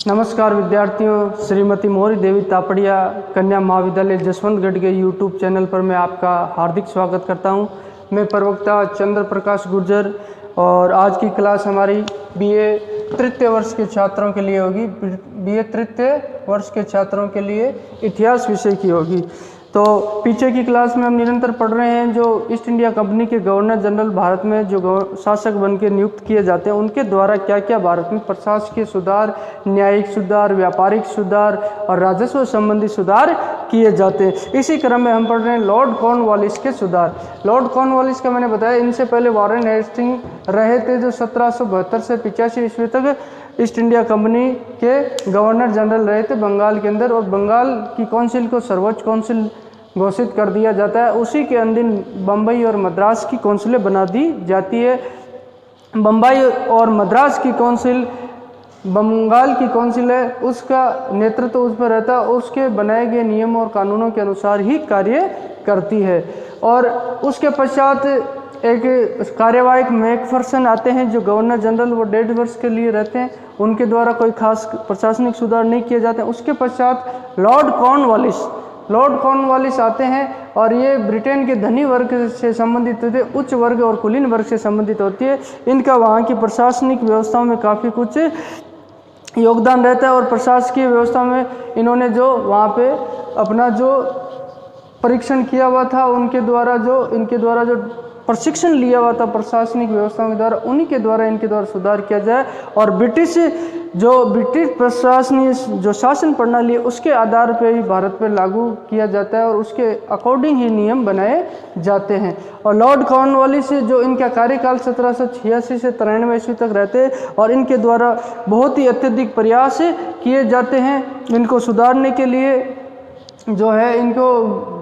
नमस्कार विद्यार्थियों, श्रीमती मोहरी देवी तापड़िया कन्या महाविद्यालय जसवंतगढ़ के यूट्यूब चैनल पर मैं आपका हार्दिक स्वागत करता हूं। मैं प्रवक्ता चंद्र प्रकाश गुर्जर और आज की क्लास हमारी बीए तृतीय वर्ष के छात्रों के लिए होगी। बीए तृतीय वर्ष के छात्रों के लिए इतिहास विषय की होगी। तो पीछे की क्लास में हम निरंतर पढ़ रहे हैं जो ईस्ट इंडिया कंपनी के गवर्नर जनरल भारत में जो शासक बन के नियुक्त किए जाते हैं उनके द्वारा क्या क्या भारत में प्रशासकीय सुधार, न्यायिक सुधार, व्यापारिक सुधार और राजस्व संबंधी सुधार किए जाते हैं। इसी क्रम में हम पढ़ रहे हैं लॉर्ड कॉर्नवालिस के सुधार। लॉर्ड कॉर्नवालिस का मैंने बताया, इनसे पहले वारेन हेस्टिंग रहे थे जो 1772 से 85 ईस्वी तक ईस्ट इंडिया कंपनी के गवर्नर जनरल रहे थे बंगाल के अंदर, और बंगाल की काउंसिल को सर्वोच्च काउंसिल घोषित कर दिया जाता है। उसी के अधीन बम्बई और मद्रास की काउंसिलें बना दी जाती है। बम्बई और मद्रास की काउंसिल बंगाल की काउंसिल है, उसका नेतृत्व उस पर रहता है, उसके बनाए गए नियमों और कानूनों के अनुसार ही कार्य करती है। और उसके पश्चात एक कार्यवाहक मैकफर्सन आते हैं जो गवर्नर जनरल, वो 1.5 वर्ष के लिए रहते हैं, उनके द्वारा कोई खास प्रशासनिक सुधार नहीं किए जाते हैं। उसके पश्चात लॉर्ड कॉर्नवालिस आते हैं और ये ब्रिटेन के धनी वर्ग से संबंधित होते हैं, उच्च वर्ग और कुलीन वर्ग से संबंधित होती है। इनका वहाँ की प्रशासनिक व्यवस्थाओं में काफ़ी कुछ योगदान रहता है और प्रशासकीय व्यवस्था में इन्होंने जो वहाँ पे अपना जो परीक्षण किया हुआ था, इनके द्वारा जो प्रशिक्षण लिया हुआ था प्रशासनिक व्यवस्थाओं के द्वारा, उन्हीं के द्वारा इनके द्वारा सुधार किया जाए और ब्रिटिश प्रशासनिक जो शासन प्रणाली है उसके आधार पर ही भारत पर लागू किया जाता है और उसके अकॉर्डिंग ही नियम बनाए जाते हैं। और लॉर्ड कॉर्नवालिस जो इनका कार्यकाल 1786 से 93 ईस्वी तक रहते हैं और इनके द्वारा बहुत ही अत्यधिक प्रयास किए जाते हैं इनको सुधारने के लिए। जो है इनको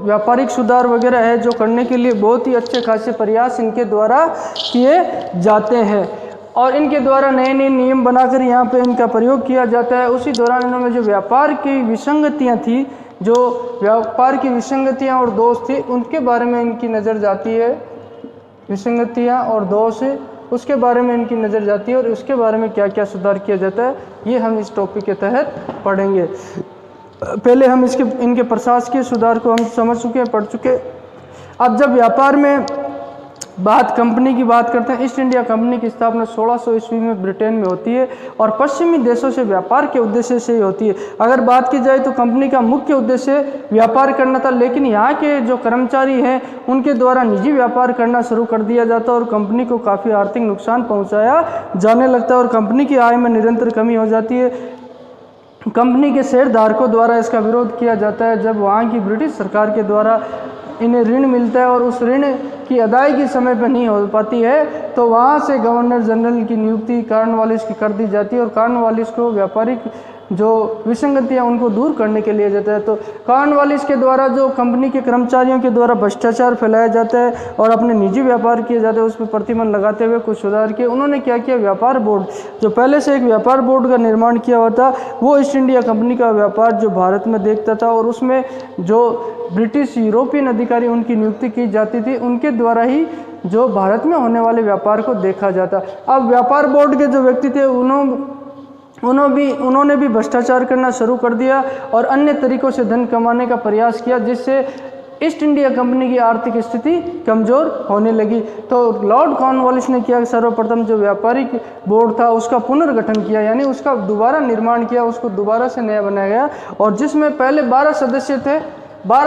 व्यापारिक सुधार वगैरह है जो करने के लिए बहुत ही अच्छे खासे प्रयास इनके द्वारा किए जाते हैं और इनके द्वारा नए नए नियम बनाकर यहाँ पे इनका प्रयोग किया जाता है। उसी दौरान इन्होंने जो व्यापार की विसंगतियाँ थी, जो व्यापार की विसंगतियाँ और दोष थी, उनके बारे में इनकी नज़र जाती है। विसंगतियाँ और दोष उसके बारे में इनकी नज़र जाती है और उसके बारे में क्या क्या सुधार किया जाता है, ये हम इस टॉपिक के तहत पढ़ेंगे। पहले हम इनके प्रशासकीय सुधार को हम समझ चुके हैं, पढ़ चुके। अब जब व्यापार में कंपनी की बात करते हैं, ईस्ट इंडिया कंपनी की स्थापना 1600 ईस्वी में ब्रिटेन में होती है और पश्चिमी देशों से व्यापार के उद्देश्य से ही होती है। अगर बात की जाए तो कंपनी का मुख्य उद्देश्य व्यापार करना था, लेकिन यहाँ के जो कर्मचारी हैं उनके द्वारा निजी व्यापार करना शुरू कर दिया जाता है और कंपनी को काफ़ी आर्थिक नुकसान पहुँचाया जाने लगता है और कंपनी की आय में निरंतर कमी हो जाती है। कंपनी के शेयरधारकों द्वारा इसका विरोध किया जाता है जब वहाँ की ब्रिटिश सरकार के द्वारा इन्हें ऋण मिलता है और उस ऋण की अदायगी समय पर नहीं हो पाती है तो वहाँ से गवर्नर जनरल की नियुक्ति कॉर्नवालिस की कर दी जाती है और कॉर्नवालिस को व्यापारिक जो विसंगतियाँ उनको दूर करने के लिए जाता है। तो कॉर्नवालिस के द्वारा जो कंपनी के कर्मचारियों के द्वारा भ्रष्टाचार फैलाया जाता है और अपने निजी व्यापार किए जाते हैं, उस पर प्रतिबंध लगाते हुए कुछ सुधार किए। उन्होंने क्या किया, व्यापार बोर्ड, जो पहले से एक व्यापार बोर्ड का निर्माण किया हुआ था, वो ईस्ट इंडिया कंपनी का व्यापार जो भारत में देखता था और उसमें जो ब्रिटिश यूरोपियन अधिकारी उनकी नियुक्ति की जाती थी, उनके द्वारा ही जो भारत में होने वाले व्यापार को देखा जाता। अब व्यापार बोर्ड के जो व्यक्ति थे उन्होंने भी भ्रष्टाचार करना शुरू कर दिया और अन्य तरीकों से धन कमाने का प्रयास किया, जिससे ईस्ट इंडिया कंपनी की आर्थिक स्थिति कमज़ोर होने लगी। तो लॉर्ड कॉर्नवालिस ने किया, सर्वप्रथम जो व्यापारिक बोर्ड था उसका पुनर्गठन किया, यानी उसका दोबारा निर्माण किया, उसको दोबारा से नया बनाया गया और जिसमें पहले 12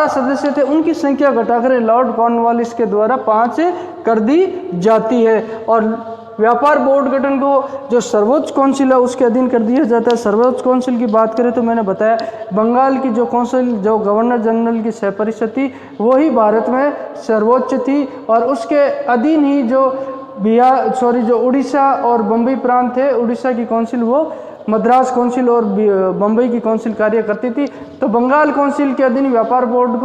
सदस्य थे उनकी संख्या घटाकर लॉर्ड कॉर्नवालिस के द्वारा 5 कर दी जाती है और व्यापार बोर्ड गठन को जो सर्वोच्च काउंसिल है उसके अधीन कर दिया जाता है। सर्वोच्च काउंसिल की बात करें तो मैंने बताया बंगाल की जो काउंसिल, जो गवर्नर जनरल की सहपरिषद थी, वो ही भारत में सर्वोच्च थी और उसके अधीन ही जो उड़ीसा और बम्बई प्रांत थे, उड़ीसा की काउंसिल वो मद्रास काउंसिल और बम्बई की काउंसिल कार्य करती थी। तो बंगाल काउंसिल के अधीन व्यापार बोर्ड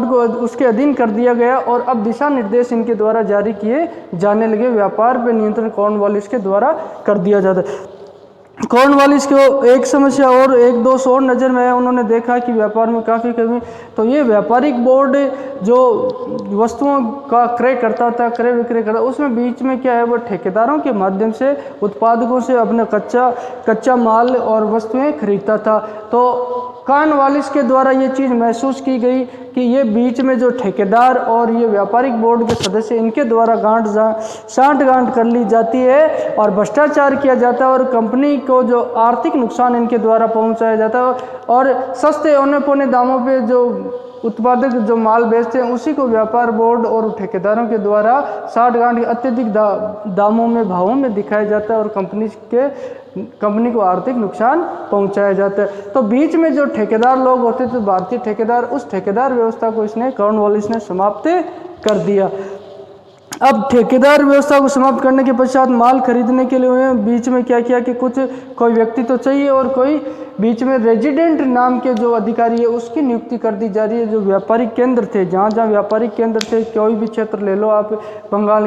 को उसके अधीन कर दिया गया और अब दिशा निर्देश इनके द्वारा जारी किए जाने लगे। व्यापार पर नियंत्रण कॉर्नवालिस के द्वारा कर दिया जाता है। कॉर्नवालिस को एक समस्या और एक दोष और नज़र में आया। उन्होंने देखा कि व्यापार में काफ़ी कमी, तो ये व्यापारिक बोर्ड जो वस्तुओं का क्रय करता था, क्रय विक्रय करता, उसमें बीच में क्या है, वो ठेकेदारों के माध्यम से उत्पादकों से अपना कच्चा माल और वस्तुएं खरीदता था। तो कॉर्नवालिस के द्वारा ये चीज़ महसूस की गई कि ये बीच में जो ठेकेदार और ये व्यापारिक बोर्ड के सदस्य, इनके द्वारा साँठ-गांठ कर ली जाती है और भ्रष्टाचार किया जाता है और कंपनी को जो आर्थिक नुकसान इनके द्वारा पहुंचाया जाता है और सस्ते औने पौने दामों पे जो उत्पादक जो माल बेचते हैं उसी को व्यापार बोर्ड और ठेकेदारों के द्वारा साठ-गांठ के अत्यधिक दामों में, भावों में दिखाया जाता है और कंपनी को आर्थिक नुकसान पहुंचाया जाता है। तो बीच में जो ठेकेदार लोग होते थे, भारतीय ठेकेदार, उस ठेकेदार व्यवस्था को कॉर्नवालिस ने समाप्त कर दिया। अब ठेकेदार व्यवस्था को समाप्त करने के पश्चात माल खरीदने के लिए उन्हें बीच में क्या किया कि कोई व्यक्ति तो चाहिए और कोई बीच में रेजिडेंट नाम के जो अधिकारी है उसकी नियुक्ति कर दी जा रही है। जो व्यापारिक केंद्र थे, जहाँ जहाँ व्यापारिक केंद्र थे, कोई भी क्षेत्र ले लो आप, बंगाल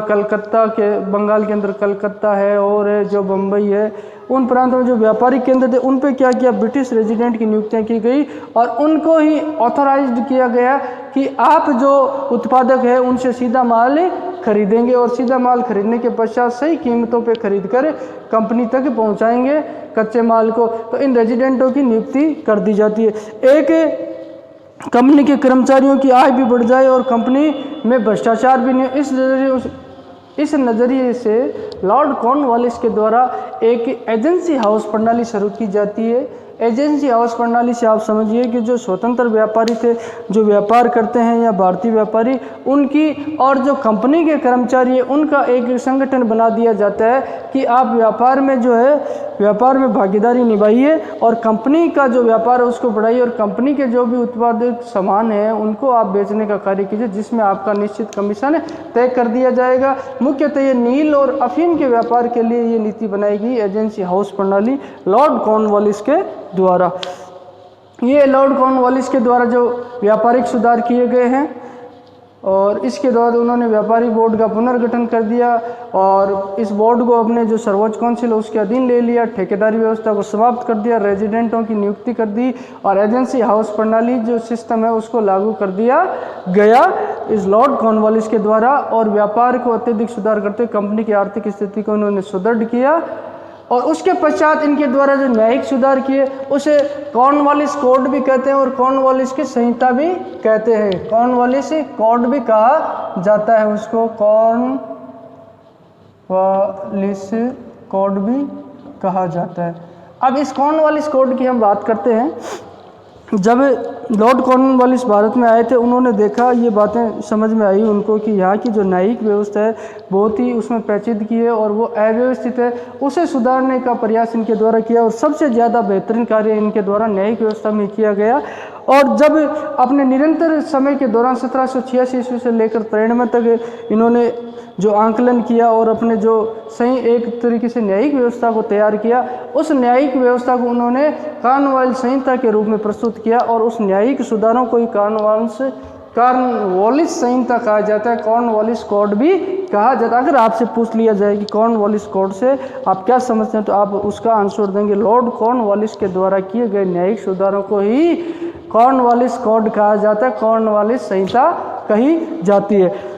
के अंदर कलकत्ता है और जो बम्बई है, उन प्रांतों में जो व्यापारिक केंद्र थे उन पे क्या किया, ब्रिटिश रेजिडेंट की नियुक्तियाँ की गई और उनको ही ऑथराइज्ड किया गया कि आप जो उत्पादक है उनसे सीधा माल खरीदेंगे और सीधा माल खरीदने के पश्चात सही कीमतों पे खरीदकर कंपनी तक पहुंचाएंगे कच्चे माल को। तो इन रेजिडेंटों की नियुक्ति कर दी जाती है। एक कंपनी के कर्मचारियों की आय भी बढ़ जाए और कंपनी में भ्रष्टाचार भी नहीं। इस नज़रिए से लॉर्ड कॉर्नवालिस के द्वारा एक एजेंसी हाउस प्रणाली शुरू की जाती है। एजेंसी हाउस प्रणाली से आप समझिए कि जो स्वतंत्र व्यापारी थे, जो व्यापार करते हैं या भारतीय व्यापारी, उनकी और जो कंपनी के कर्मचारी है उनका एक संगठन बना दिया जाता है कि आप व्यापार में जो है व्यापार में भागीदारी निभाइए और कंपनी का जो व्यापार है उसको बढ़ाइए और कंपनी के जो भी उत्पादित सामान है उनको आप बेचने का कार्य कीजिए, जिसमें आपका निश्चित कमीशन तय कर दिया जाएगा। मुख्यतः ये नील और अफीम के व्यापार के लिए ये नीति बनाई गई, एजेंसी हाउस प्रणाली लॉर्ड कॉर्नवालिस के द्वारा। ये लॉर्ड कॉर्नवालिस के द्वारा जो व्यापारिक सुधार किए गए हैं और इसके द्वारा उन्होंने व्यापारी बोर्ड का पुनर्गठन कर दिया और इस बोर्ड को अपने जो सर्वोच्च काउंसिल है उसके अधीन ले लिया, ठेकेदारी व्यवस्था को समाप्त कर दिया, रेजिडेंटों की नियुक्ति कर दी और एजेंसी हाउस प्रणाली जो सिस्टम है उसको लागू कर दिया गया इस लॉर्ड कॉर्नवालिस के द्वारा। और व्यापार को अत्यधिक सुधार करते कंपनी की आर्थिक स्थिति को उन्होंने सुदृढ़ किया और उसके पश्चात इनके द्वारा जो न्यायिक सुधार किए उसे कॉर्नवालिस कोड भी कहते हैं और कॉर्नवालिस की संहिता भी कहते हैं। कॉर्नवालिस कोड भी कहा जाता है उसको, कॉर्नवालिस कोड भी कहा जाता है। अब इस कॉर्नवालिस कोड की हम बात करते हैं। जब लॉर्ड कॉर्नवालिस भारत में आए थे उन्होंने देखा, ये बातें समझ में आई उनको कि यहाँ की जो न्यायिक व्यवस्था है बहुत ही उसमें पेचीदगी है और वो अव्यवस्थित है, उसे सुधारने का प्रयास इनके द्वारा किया और सबसे ज़्यादा बेहतरीन कार्य इनके द्वारा न्यायिक व्यवस्था में किया गया। और जब अपने निरंतर समय के दौरान 1786 ईस्वी से लेकर 93 तक इन्होंने जो आंकलन किया और अपने जो सही एक तरीके से न्यायिक व्यवस्था को तैयार किया, उस न्यायिक व्यवस्था को उन्होंने कॉर्नवालिस संहिता के रूप में प्रस्तुत किया और उस न्यायिक सुधारों को ही कॉर्नवालिस संहिता कहा जाता है, कॉर्नवालिस कोड भी कहा जाता है। अगर आपसे पूछ लिया जाए कि कॉर्नवालिस कोड से आप क्या समझते हैं तो आप उसका आंसर देंगे लॉर्ड कॉर्नवालिस के द्वारा किए गए न्यायिक सुधारों को ही कॉर्नवालिस कोड कहा जाता है, कॉर्नवालिस संहिता कही जाती है।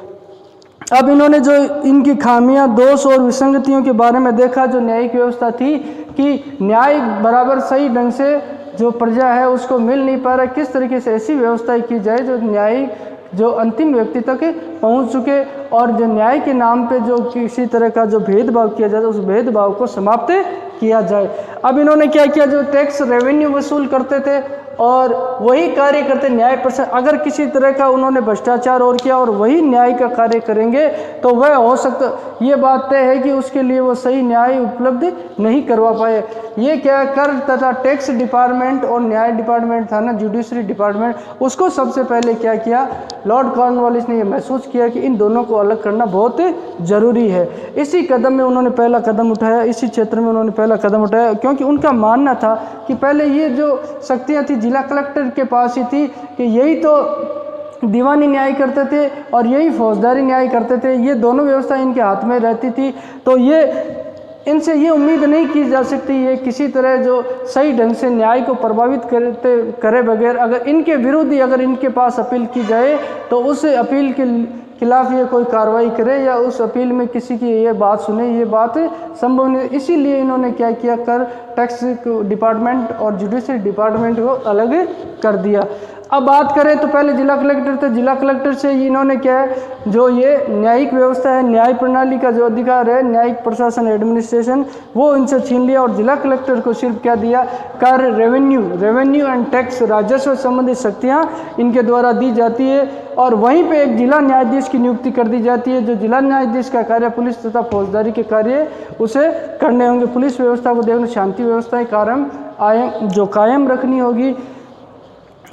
अब इन्होंने जो इनकी खामियां, दोष और विसंगतियों के बारे में देखा, जो न्यायिक व्यवस्था थी कि न्याय बराबर सही ढंग से जो प्रजा है उसको मिल नहीं पा रहा, किस तरीके से ऐसी व्यवस्था की जाए जो न्याय जो अंतिम व्यक्ति तक पहुंच चुके और जो न्याय के नाम पे जो किसी तरह का जो भेदभाव किया जाए उस भेदभाव को समाप्त किया जाए। अब इन्होंने क्या किया, जो टैक्स रेवेन्यू वसूल करते थे और वही कार्य करते न्याय प्रशासन, अगर किसी तरह का उन्होंने भ्रष्टाचार और किया और वही न्याय का कार्य करेंगे तो वह हो सकता, ये बात तय है कि उसके लिए वो सही न्याय उपलब्ध नहीं करवा पाए। ये क्या कर तथा टैक्स डिपार्टमेंट और न्याय डिपार्टमेंट था ना, जुडिशरी डिपार्टमेंट, उसको सबसे पहले क्या किया, लॉर्ड कॉर्नवालिस ने ये महसूस किया कि इन दोनों को अलग करना बहुत ज़रूरी है। इसी कदम में उन्होंने पहला कदम उठाया, इसी क्षेत्र में उन्होंने पहला कदम उठाया, क्योंकि उनका मानना था कि पहले ये जो शक्तियाँ थी जिला कलेक्टर के पास ही थी कि यही तो दीवानी न्याय करते थे और यही फौजदारी न्याय करते थे, ये दोनों व्यवस्था इनके हाथ में रहती थी। तो ये इनसे ये उम्मीद नहीं की जा सकती ये किसी तरह जो सही ढंग से न्याय को प्रभावित करे बगैर अगर इनके विरुद्ध ही अगर इनके पास अपील की जाए तो उस अपील के खिलाफ ये कोई कार्रवाई करे या उस अपील में किसी की ये बात सुने, ये बात संभव नहीं। इसीलिए इन्होंने क्या किया, कर टैक्स डिपार्टमेंट और जुडिशरी डिपार्टमेंट को अलग कर दिया। अब बात करें तो पहले जिला कलेक्टर थे, जिला कलेक्टर से इन्होंने क्या है, जो ये न्यायिक व्यवस्था है, न्याय प्रणाली का जो अधिकार है, न्यायिक प्रशासन एडमिनिस्ट्रेशन, वो इनसे छीन लिया और जिला कलेक्टर को सिर्फ क्या दिया, कर, रेवेन्यू एंड टैक्स, राजस्व संबंधित शक्तियाँ इनके द्वारा दी जाती है और वहीं पे एक जिला न्यायाधीश की नियुक्ति कर दी जाती है। जो जिला न्यायाधीश का कार्य पुलिस तथा फौजदारी के कार्य उसे करने होंगे। पुलिस व्यवस्था को देखना, शांति व्यवस्था कायम रखनी होगी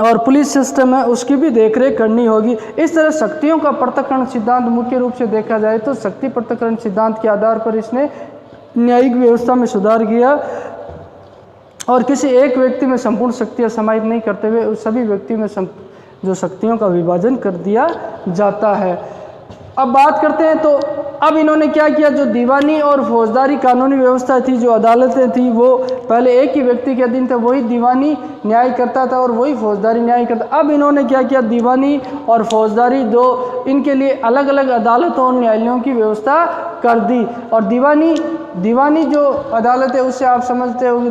और पुलिस सिस्टम है उसकी भी देखरेख करनी होगी। इस तरह शक्तियों का पृथक्करण सिद्धांत मुख्य रूप से देखा जाए तो शक्ति पृथक्करण सिद्धांत के आधार पर इसने न्यायिक व्यवस्था में सुधार किया और किसी एक व्यक्ति में संपूर्ण शक्तियाँ समाहित नहीं करते हुए उस सभी व्यक्ति में जो शक्तियों का विभाजन कर दिया जाता है। अब बात करते हैं तो अब इन्होंने क्या किया, जो दीवानी और फौजदारी कानूनी व्यवस्था थी, जो अदालतें थी, वो पहले एक ही व्यक्ति के अधीन था, वही दीवानी न्याय करता था और वही फौजदारी न्याय करता। अब इन्होंने क्या किया, दीवानी और फौजदारी दो इनके लिए अलग अलग अदालतों और न्यायालयों की व्यवस्था कर दी। और दीवानी जो अदालत है उससे आप समझते होंगे,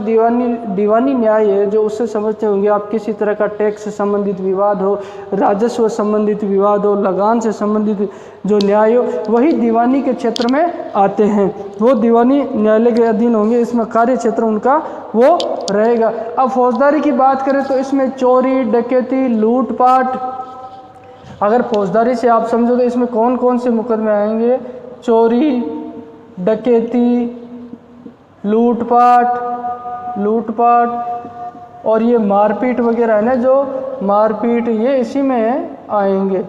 दीवानी न्याय है जो उससे समझते होंगे आप किसी तरह का टैक्स से संबंधित विवाद हो, राजस्व संबंधित विवाद हो, लगान से संबंधित जो न्याय हो, वही दीवानी के क्षेत्र में आते हैं, वो दीवानी न्यायालय के अधीन होंगे। इसमें कार्य क्षेत्र उनका वो रहेगा। अब फौजदारी की बात करें तो इसमें चोरी, डकैती, लूटपाट, अगर फौजदारी से आप समझो तो इसमें कौन कौन से मुकदमे आएंगे, चोरी, डकैती, लूटपाट और ये मारपीट वगैरह है ना, जो मारपीट ये इसी में आएंगे।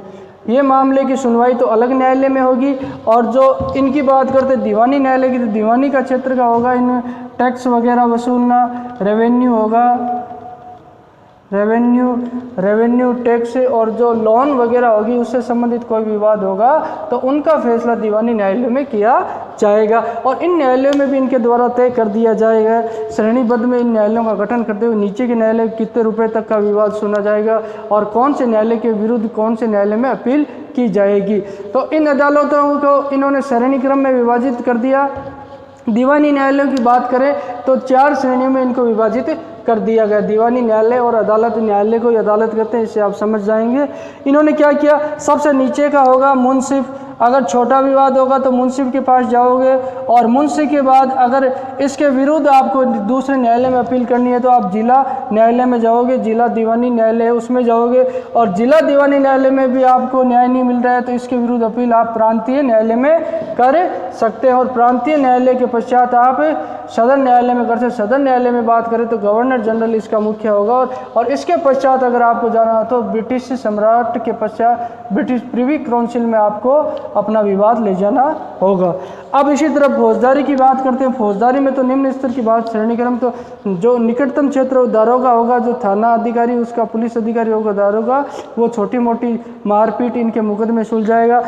ये मामले की सुनवाई तो अलग न्यायालय में होगी और जो इनकी बात करते दीवानी न्यायालय की, तो दीवानी का क्षेत्र का होगा इन टैक्स वगैरह वसूलना, रेवेन्यू होगा, रेवेन्यू टैक्स और जो लोन वगैरह होगी उससे संबंधित कोई विवाद होगा तो उनका फैसला दीवानी न्यायालय में किया जाएगा। और इन न्यायालयों में भी इनके द्वारा तय कर दिया जाएगा, श्रेणीबद्ध में इन न्यायालयों का गठन करते हुए नीचे के न्यायालय कितने रुपए तक का विवाद सुना जाएगा और कौन से न्यायालय के विरुद्ध कौन से न्यायालय में अपील की जाएगी। तो इन अदालतों को इन्होंने श्रेणी क्रम में विभाजित कर दिया। दीवानी न्यायालयों की बात करें तो 4 श्रेणियों में इनको विभाजित कर दिया गया। दीवानी न्यायालय और अदालत, न्यायालय को अदालत कहते हैं, इससे आप समझ जाएंगे। इन्होंने क्या किया, सबसे नीचे का होगा मुंसिफ, अगर छोटा विवाद होगा तो मुंसिफ के पास जाओगे और मुंसिफ के बाद अगर इसके विरुद्ध आपको दूसरे न्यायालय में अपील करनी है तो आप जिला न्यायालय में जाओगे, जिला दीवानी न्यायालय है उसमें जाओगे और जिला दीवानी न्यायालय में भी आपको न्याय नहीं मिल रहा है तो इसके विरुद्ध अपील आप प्रांतीय न्यायालय में कर सकते हैं और प्रांतीय न्यायालय के पश्चात आप सदन न्यायालय में कर सकते। सदन न्यायालय में बात करें तो गवर्नर जनरल इसका मुख्य होगा और इसके पश्चात अगर आपको जाना हो तो ब्रिटिश सम्राट के पश्चात ब्रिटिश प्रिवी काउंसिल में आपको अपना विवाद ले जाना होगा। अब इसी तरह फौजदारी की बात करते हैं। फौजदारी में तो निम्न स्तर की बात, श्रेणीक्रम तो जो निकटतम क्षेत्र दारोगा होगा, जो थाना अधिकारी उसका पुलिस अधिकारी होगा दारोगा, वो छोटी मोटी मारपीट इनके मुकदमे सुलझाएगा।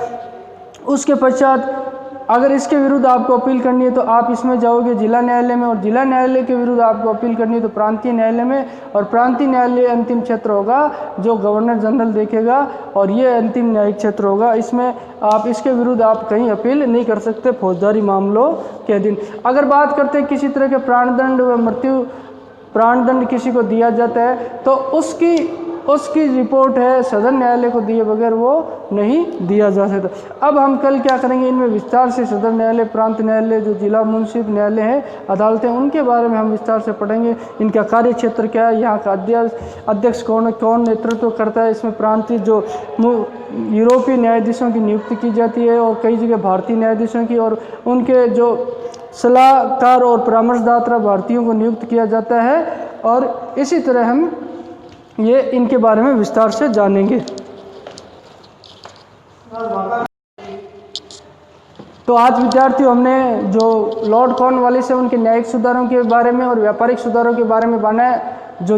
उसके पश्चात अगर इसके विरुद्ध आपको अपील करनी है तो आप इसमें जाओगे जिला न्यायालय में और जिला न्यायालय के विरुद्ध आपको अपील करनी है तो प्रांतीय न्यायालय में और प्रांतीय न्यायालय अंतिम क्षेत्र होगा जो गवर्नर जनरल देखेगा और ये अंतिम न्यायिक क्षेत्र होगा। इसमें आप इसके विरुद्ध आप कहीं अपील नहीं कर सकते फौजदारी मामलों के अधीन। अगर बात करते हैं किसी तरह के प्राणदंड व मृत्यु प्राणदंड किसी को दिया जाता है तो उसकी रिपोर्ट है सदन न्यायालय को दिए बगैर वो नहीं दिया जा सकता। अब हम कल क्या करेंगे, इनमें विस्तार से सदन न्यायालय, प्रांत न्यायालय, जो जिला मुंसिफ न्यायालय है, अदालतें, उनके बारे में हम विस्तार से पढ़ेंगे। इनका कार्य क्षेत्र क्या है, यहाँ का अध्यक्ष कौन नेतृत्व करता है। इसमें प्रांतीय जो यूरोपीय न्यायाधीशों की नियुक्ति की जाती है और कई जगह भारतीय न्यायाधीशों की और उनके जो सलाहकार और परामर्शदाता भारतीयों को नियुक्त किया जाता है और इसी तरह हम ये इनके बारे में विस्तार से जानेंगे। तो आज विद्यार्थियों हमने जो लॉर्ड कॉर्नवालिस से उनके न्यायिक सुधारों के बारे में और व्यापारिक सुधारों के बारे में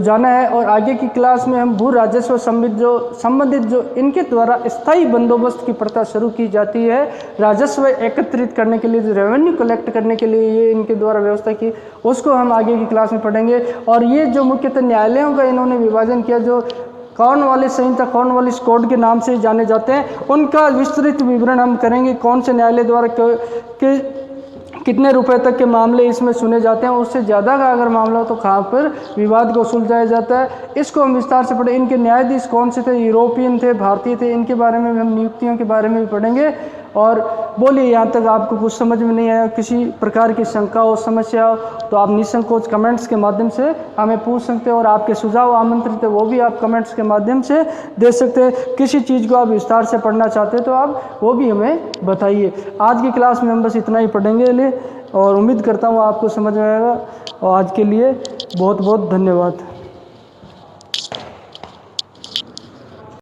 जाना है और आगे की क्लास में हम भू राजस्व संबंधित जो इनके द्वारा स्थायी बंदोबस्त की प्रथा शुरू की जाती है, राजस्व एकत्रित करने के लिए, जो रेवेन्यू कलेक्ट करने के लिए ये इनके द्वारा व्यवस्था की, उसको हम आगे की क्लास में पढ़ेंगे। और ये जो मुख्यतः न्यायालयों का इन्होंने विभाजन किया, जो कॉर्नवालिस संहिता, कॉर्नवालिस कोड के नाम से जाने जाते हैं, उनका विस्तृत विवरण हम करेंगे। कौन से न्यायालय द्वारा कितने रुपए तक के मामले इसमें सुने जाते हैं, उससे ज़्यादा का अगर मामला हो तो कहाँ पर विवाद को सुलझाया जाता है, इसको हम विस्तार से पढ़ें। इनके न्यायाधीश कौन से थे, यूरोपियन थे, भारतीय थे, इनके बारे में भी हम नियुक्तियों के बारे में भी पढ़ेंगे। और बोलिए, यहाँ तक आपको कुछ समझ में नहीं आया, किसी प्रकार की शंका हो, समस्या हो, तो आप निसंकोच कमेंट्स के माध्यम से हमें पूछ सकते हैं और आपके सुझाव आमंत्रित है वो भी आप कमेंट्स के माध्यम से दे सकते हैं। किसी चीज़ को आप विस्तार से पढ़ना चाहते हैं तो आप वो भी हमें बताइए। आज की क्लास में हम बस इतना ही पढ़ेंगे और उम्मीद करता हूँ आपको समझ में आएगा। और आज के लिए बहुत बहुत धन्यवाद।